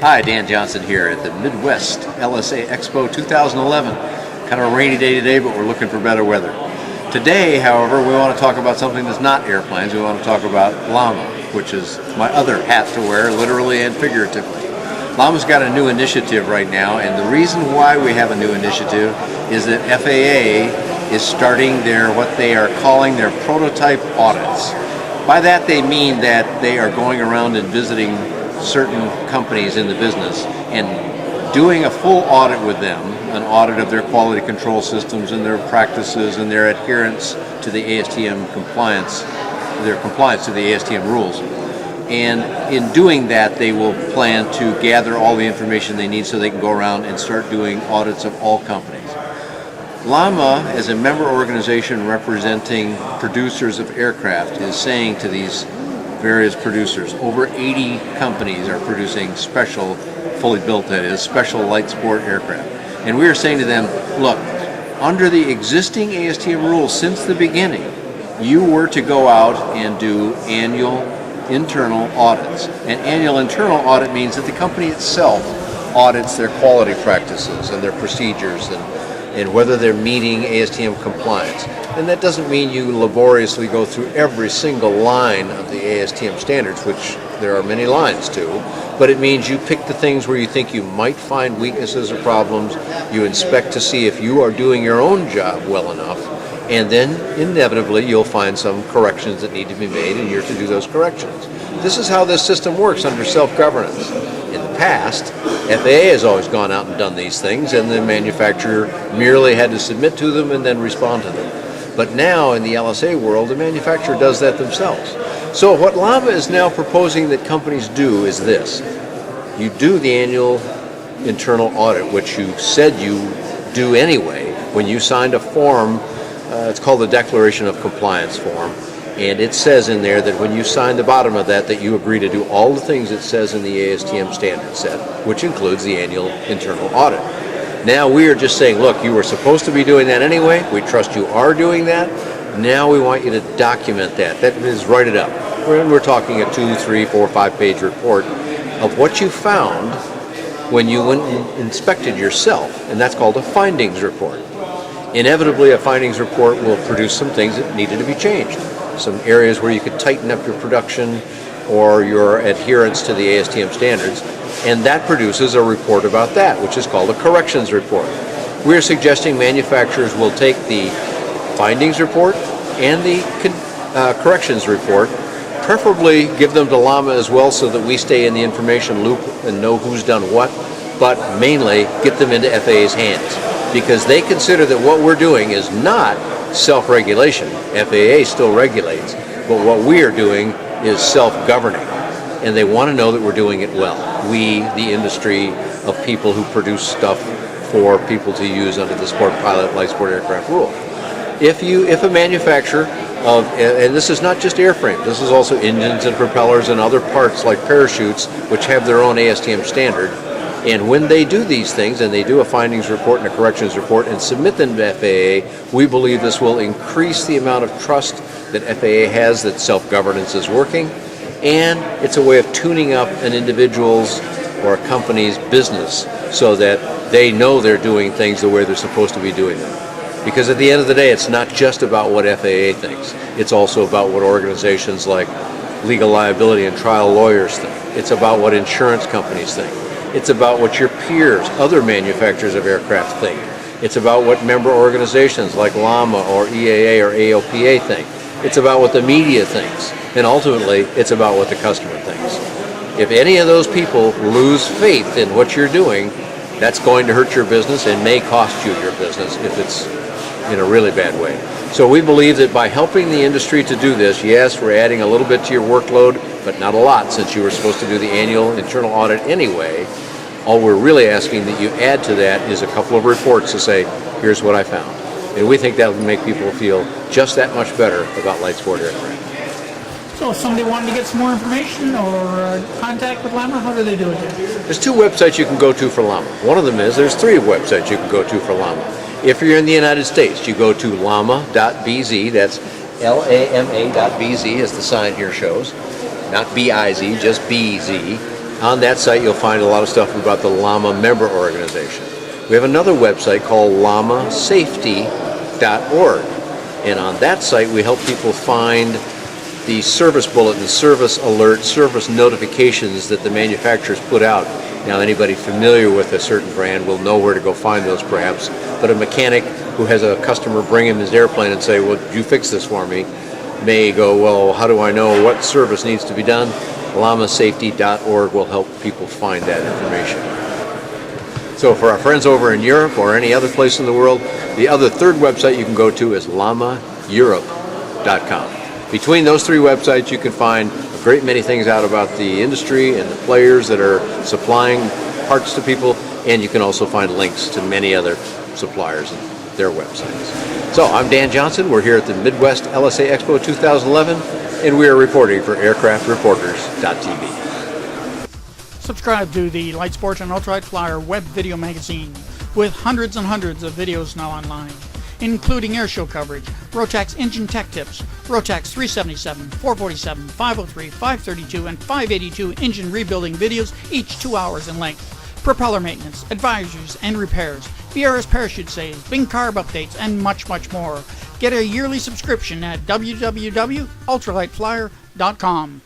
Hi, Dan Johnson here at the Midwest LSA Expo 2011. Kind of a rainy day today, but we're looking for better weather. Today, however, we want to talk about something that's not airplanes. We want to talk about LAMA, which is my other hat to wear, literally and figuratively. LAMA's got a new initiative right now, and the reason why we have a new initiative is that FAA is starting what they are calling their prototype audits. By that they mean that they are going around and visiting certain companies in the business and doing a full audit with them, an audit of their quality control systems and their practices and their adherence to the ASTM compliance, their compliance to the ASTM rules. And in doing that, they will plan to gather all the information they need so they can go around and start doing audits of all companies. LAMA, as a member organization representing producers of aircraft, is saying to these various producers, over 80 companies are producing special, fully built that is, special light sport aircraft. And we are saying to them, look, under the existing ASTM rules since the beginning, you were to go out and do annual internal audits. An annual internal audit means that the company itself audits their quality practices and their procedures and whether they're meeting ASTM compliance. And that doesn't mean you laboriously go through every single line of the ASTM standards, which there are many lines to, but it means you pick the things where you think you might find weaknesses or problems, you inspect to see if you are doing your own job well enough, and then inevitably you'll find some corrections that need to be made and you're to do those corrections. This is how this system works under self-governance. In the past, FAA has always gone out and done these things, and the manufacturer merely had to submit to them and then respond to them. But now in the LSA world, the manufacturer does that themselves. So what LAMA is now proposing that companies do is this. You do the annual internal audit, which you said you do anyway when you signed a form. It's called the Declaration of Compliance form. And it says in there that when you sign the bottom of that you agree to do all the things it says in the ASTM standard set, which includes the annual internal audit. Now we are just saying, look, you were supposed to be doing that anyway. We trust you are doing that. Now we want you to document that. That is, write it up. We're talking a 2, 3, 4, 5-page report of what you found when you went and inspected yourself, and that's called a findings report. Inevitably, a findings report will produce some things that needed to be changed. Some areas where you could tighten up your production or your adherence to the ASTM standards, and that produces a report about that, which is called a corrections report. We're suggesting manufacturers will take the findings report and the corrections report, preferably give them to LAMA as well so that we stay in the information loop and know who's done what, but mainly get them into FAA's hands, because they consider that what we're doing is not self-regulation. FAA still regulates, but what we are doing is self-governing, and they want to know that we're doing it well. We, the industry of people who produce stuff for people to use under the Sport Pilot Light Sport Aircraft rule. If a manufacturer of, and this is not just airframes, this is also engines and propellers and other parts like parachutes, which have their own ASTM standard, and when they do these things, and they do a findings report and a corrections report and submit them to FAA, we believe this will increase the amount of trust that FAA has that self-governance is working, and it's a way of tuning up an individual's or a company's business so that they know they're doing things the way they're supposed to be doing them. Because at the end of the day, it's not just about what FAA thinks. It's also about what organizations like legal liability and trial lawyers think. It's about what insurance companies think. It's about what your peers, other manufacturers of aircraft think. It's about what member organizations like LAMA or EAA or AOPA think. It's about what the media thinks. And ultimately, it's about what the customer thinks. If any of those people lose faith in what you're doing, that's going to hurt your business and may cost you your business if it's in a really bad way. So we believe that by helping the industry to do this, yes, we're adding a little bit to your workload, but not a lot, since you were supposed to do the annual internal audit anyway. All we're really asking that you add to that is a couple of reports to say, here's what I found. And we think that will make people feel just that much better about light sport aircraft. So if somebody wanted to get some more information or contact with LAMA, how do they do it? There's 2 websites you can go to for LAMA. One of them is, there's 3 websites you can go to for LAMA. If you're in the United States, you go to lama.bz, that's LAMA.bz as the sign here shows, not BIZ, just BZ. On that site, you'll find a lot of stuff about the LAMA member organization. We have another website called LLAMAsafety.org. And on that site, we help people find the service bulletins, service alerts, service notifications that the manufacturers put out. Now, anybody familiar with a certain brand will know where to go find those, perhaps. But a mechanic who has a customer bring him his airplane and say, well, you fix this for me, may go, well, how do I know what service needs to be done? LLAMAsafety.org will help people find that information. So for our friends over in Europe or any other place in the world, the other third website you can go to is LLAMAeurope.com. Between those three websites, you can find a great many things out about the industry and the players that are supplying parts to people, and you can also find links to many other suppliers and their websites. So I'm Dan Johnson. We're here at the Midwest LSA Expo 2011, and we are reporting for aircraftreporters.tv. Subscribe to the Light Sports and Ultralight Flyer web video magazine with hundreds and hundreds of videos now online, including airshow coverage, Rotax engine tech tips, Rotax 377, 447, 503, 532, and 582 engine rebuilding videos, each 2 hours in length, propeller maintenance, advisories and repairs, VRS parachute saves, Bing carb updates, and much, much more. Get a yearly subscription at www.ultralightflyer.com.